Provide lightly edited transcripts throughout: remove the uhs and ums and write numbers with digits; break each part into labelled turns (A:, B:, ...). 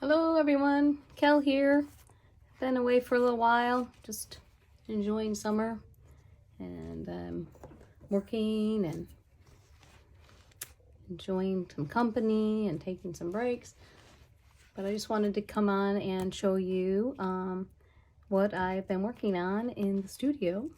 A: Hello everyone, Kel here. Been away for a little while, just enjoying summer and working and enjoying some company and taking some breaks. But I just wanted to come on and show you what I've been working on in the studio.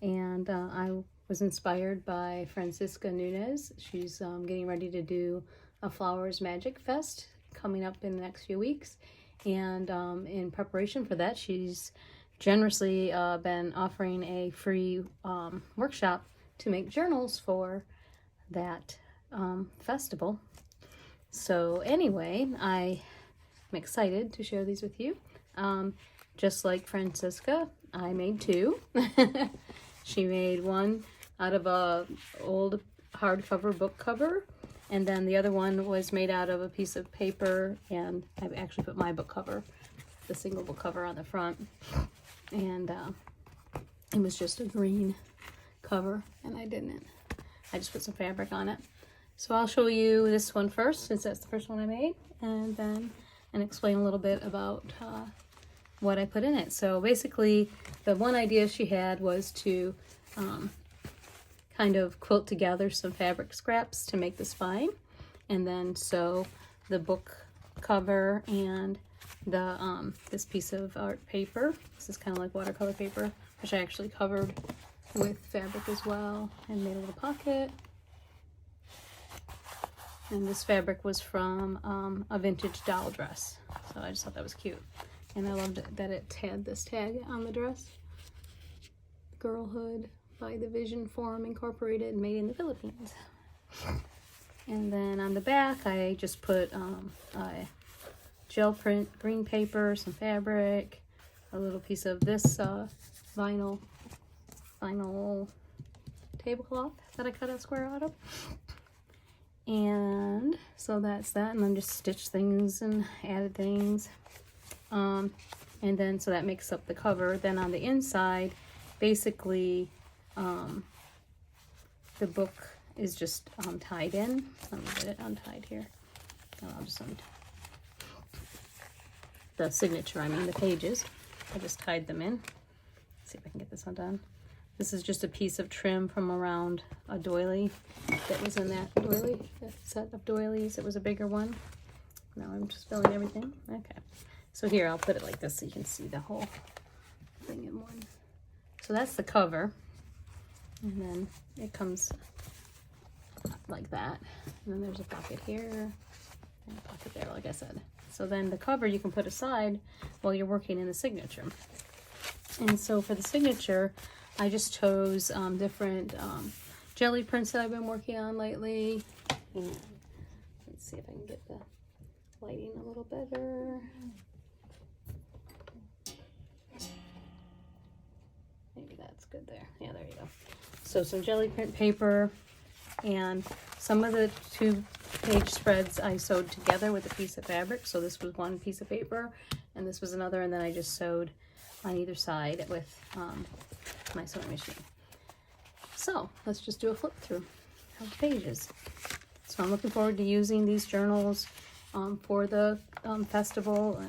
A: And I was inspired by Francisca Nunez. She's getting ready to do a Flowers Magic Fest coming up in the next few weeks. And in preparation for that, she's generously been offering a free workshop to make journals for that festival. So anyway, I'm excited to share these with you. Just like Francisca, I made two. She made one out of a old hardcover book cover, and then the other one was made out of a piece of paper, and I actually put my book cover, the single book cover, on the front, and it was just a green cover, and I just put some fabric on it. So I'll show you this one first, since that's the first one I made, and explain a little bit about what I put in it. So basically, the one idea she had was to kind of quilt together some fabric scraps to make the spine, and then sew the book cover and the this piece of art paper. This is kind of like watercolor paper, which I actually covered with fabric as well, and made a little pocket. And this fabric was from a vintage doll dress, so I just thought that was cute. And I loved that it had this tag on the dress: Girlhood by the Vision Forum Incorporated, made in the Philippines. And then on the back, I just put a gel print green paper, some fabric, a little piece of this vinyl tablecloth that I cut a square out of. And so that's that, and then just stitched things and added things. And then so that makes up the cover. Then on the inside, basically, the book is just tied in. Let me get it untied here. Oh, I'll just untie the signature, I mean the pages. I just tied them in. Let's see if I can get this undone. This is just a piece of trim from around a doily that was in that doily, that set of doilies. It was a bigger one. Now I'm just filling everything. Okay. So here, I'll put it like this so you can see the whole thing in one. So that's the cover. And then it comes like that. And then there's a pocket here and a pocket there, like I said. So then the cover you can put aside while you're working in the signature. And so for the signature, I just chose different jelly prints that I've been working on lately. And let's see if I can get the lighting a little better. Maybe that's good there. Yeah, there you go. So some jelly print paper, and some of the 2-page spreads I sewed together with a piece of fabric. So this was one piece of paper, and this was another, and then I just sewed on either side with my sewing machine. So let's just do a flip through of the pages. So I'm looking forward to using these journals for the festival.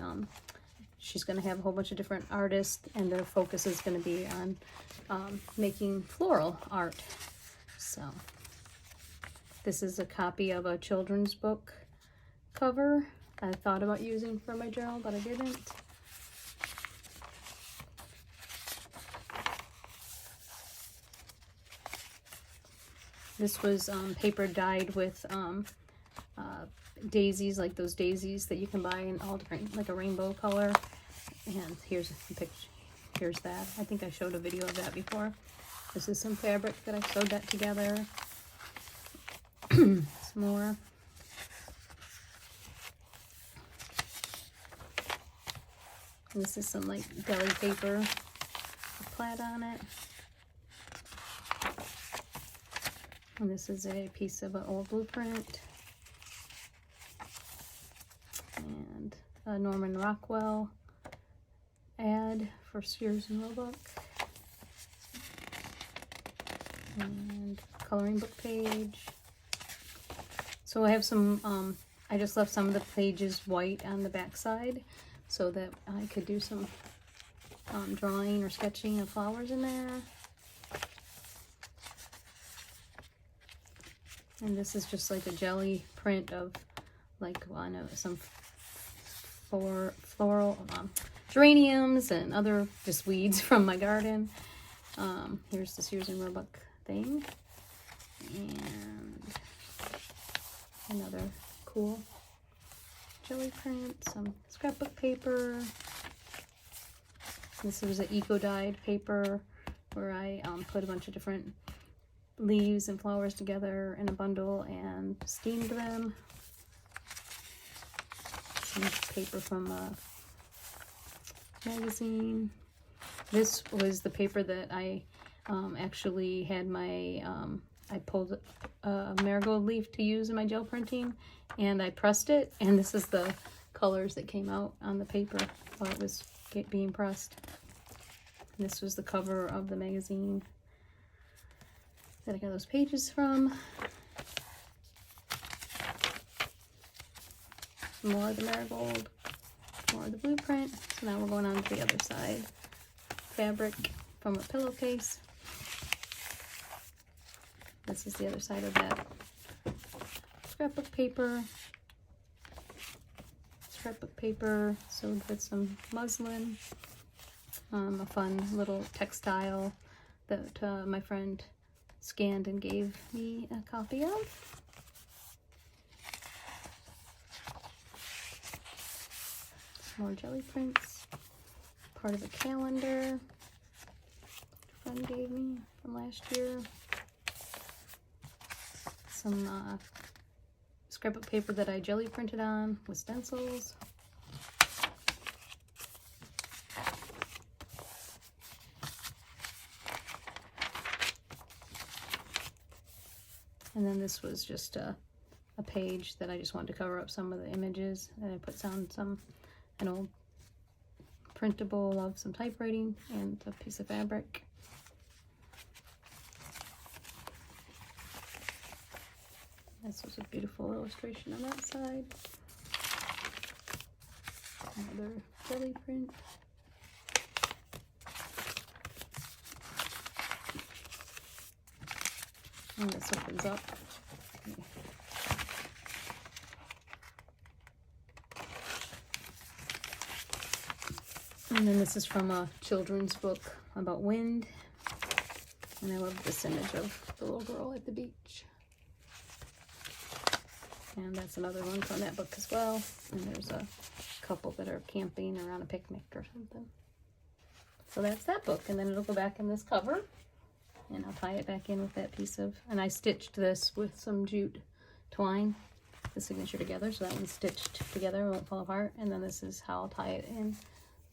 A: She's going to have a whole bunch of different artists, and their focus is going to be on making floral art. So this is a copy of a children's book cover I thought about using for my journal, but I didn't. This was paper dyed with daisies, like those daisies that you can buy in all different, like a rainbow color. And here's a picture. Here's that. I think I showed a video of that before. This is some fabric that I sewed that together. Some more. And this is some like deli paper with plaid on it. And this is a piece of an old blueprint. And a Norman Rockwell ad for Sears and Roebuck. And coloring book page. So I have some I just left some of the pages white on the back side so that I could do some drawing or sketching of flowers in there. And this is just like a jelly print of like, well, I know some floral geraniums and other just weeds from my garden. Here's the Sears and Roebuck thing. And another cool jelly print, some scrapbook paper. This was an eco-dyed paper where I put a bunch of different leaves and flowers together in a bundle and steamed them. Some paper from a magazine. This was the paper that I actually had my, I pulled a marigold leaf to use in my gel printing, and I pressed it, and this is the colors that came out on the paper while it was being pressed. And this was the cover of the magazine that I got those pages from. More of the marigold, more of the blueprint. So now we're going on to the other side. Fabric from a pillowcase. This is the other side of that. Scrapbook paper. Scrapbook paper sewed with some muslin. A fun little textile that my friend scanned and gave me a copy of. More jelly prints. Part of a calendar a friend gave me from last year. Some scrapbook paper that I jelly printed on with stencils. And then this was just a page that I just wanted to cover up some of the images. And I put down an old printable of some typewriting and a piece of fabric. This was a beautiful illustration on that side. Another jelly print. And this opens up. And then this is from a children's book about wind. And I love this image of the little girl at the beach. And that's another one from that book as well. And there's a couple that are camping or on a picnic or something. So that's that book. And then it'll go back in this cover. And I'll tie it back in with that piece of, and I stitched this with some jute twine, the signature together, so that one's stitched together, it won't fall apart. And then this is how I'll tie it in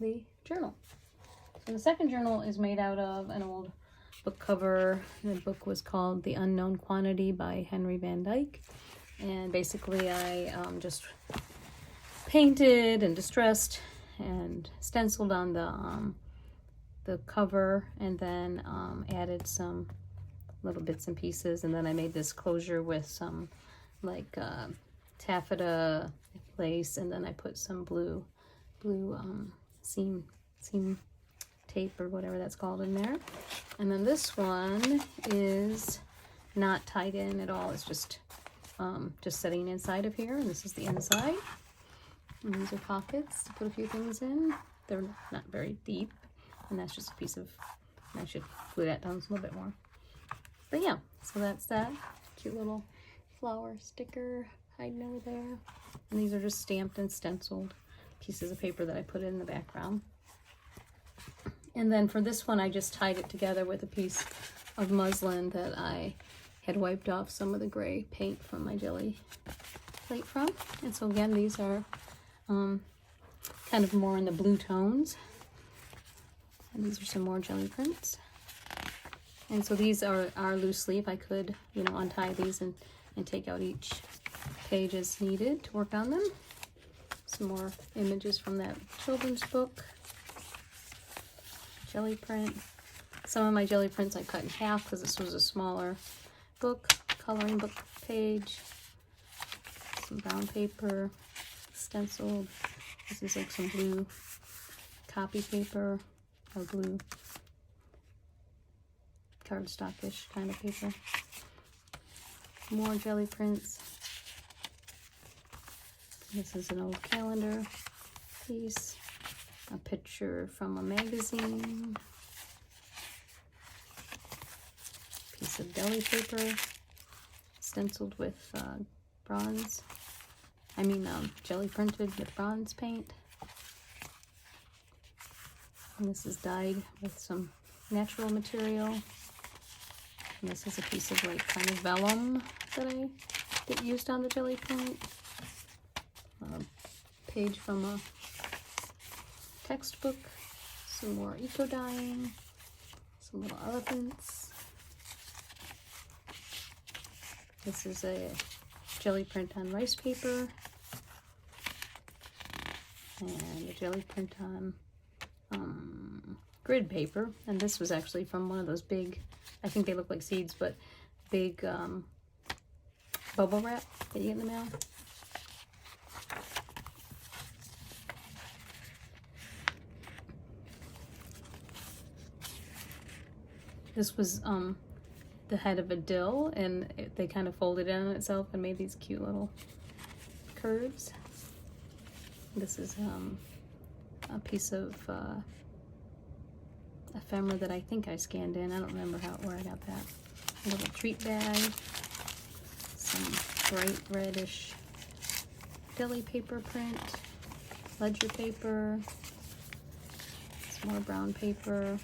A: the journal. So the second journal is made out of an old book cover. The book was called The Unknown Quantity by Henry Van Dyke. And basically I just painted and distressed and stenciled on the cover, and then added some little bits and pieces, and then I made this closure with some like taffeta lace, and then I put some blue seam tape or whatever that's called in there. And then this one is not tied in at all, it's just sitting inside of here, and this is the inside. And these are pockets to put a few things in. They're not very deep. And that's just a piece of, I should glue that down a little bit more. But yeah, so that's that. Cute little flower sticker hiding over there. And these are just stamped and stenciled pieces of paper that I put in the background. And then for this one, I just tied it together with a piece of muslin that I had wiped off some of the gray paint from my jelly plate from. And so again, these are kind of more in the blue tones. And these are some more jelly prints. And so these are loose leaf. I could, untie these and take out each page as needed to work on them. Some more images from that children's book. Jelly print. Some of my jelly prints I cut in half because this was a smaller book, coloring book page. some brown paper, stenciled. This is like some blue copy paper or blue cardstockish kind of paper. More jelly prints. This is an old calendar piece. A picture from a magazine. Piece of deli paper stenciled with jelly printed with bronze paint. And this is dyed with some natural material. And this is a piece of like kind of vellum that used on the jelly print. A page from a textbook. Some more eco dyeing. Some little elephants. This is a jelly print on rice paper. And a jelly print on grid paper. And this was actually from one of those big, I think they look like seeds, but big bubble wrap that you get in the mail. This was the head of a dill, and they kind of folded in on itself and made these cute little curves. This is a piece of ephemera that I think I scanned in. I don't remember where I got that. A little treat bag. Some bright reddish deli paper print. Ledger paper. Some more brown paper.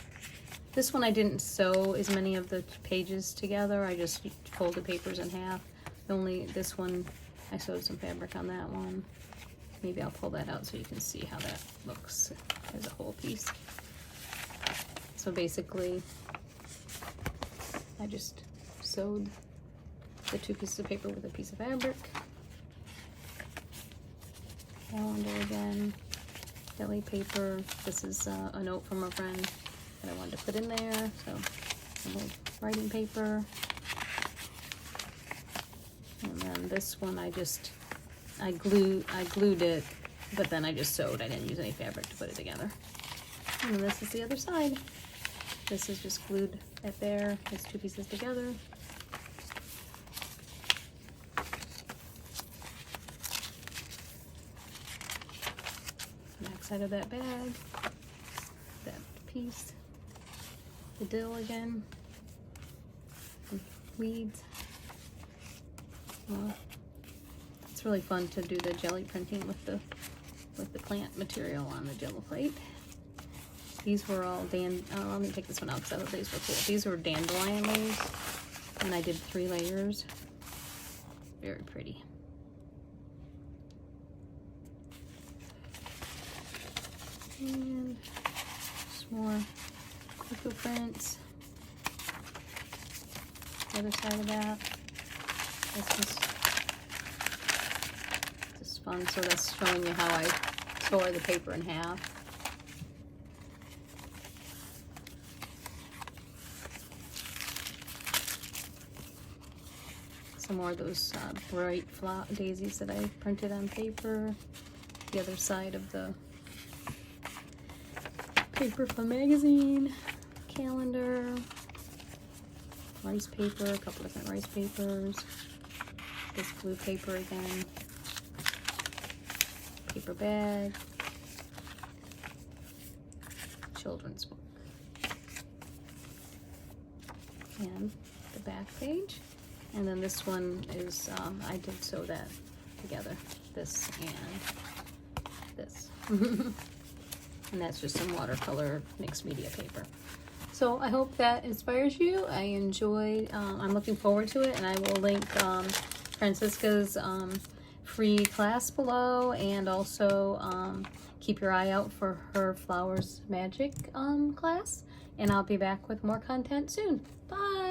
A: This one I didn't sew as many of the pages together. I just folded papers in half. Only this one, I sewed some fabric on that one. Maybe I'll pull that out so you can see how that looks as a whole piece. So basically, I just sewed the two pieces of paper with a piece of fabric. Calendar again, deli paper. This is a note from a friend that I wanted to put in there. So some little writing paper. And then this one I glued it, but then I just sewed. I didn't use any fabric to put it together. And then this is the other side. This is just glued at there. It's two pieces together. Back side of that bag. That piece. The dill again. Weeds. Well, it's really fun to do the jelly printing with the plant material on the Jello plate. These were all let me take this one out because I thought these were cool. These were dandelion leaves, and I did 3 layers. Very pretty. And some more eco prints. The other side of that. This is fun. So that's showing you how I tore the paper in half. Some more of those bright daisies that I printed on paper. The other side of the paper from magazine, calendar, rice paper, a couple different rice papers, this blue paper again, paper bag, children's book, and the back page. And then this one is, I did sew that together, this and this. And that's just some watercolor mixed media paper. So I hope that inspires you. I enjoyed, I'm looking forward to it, and I will link Francisca's free class below, and also keep your eye out for her Flowers Magic class. And I'll be back with more content soon. Bye!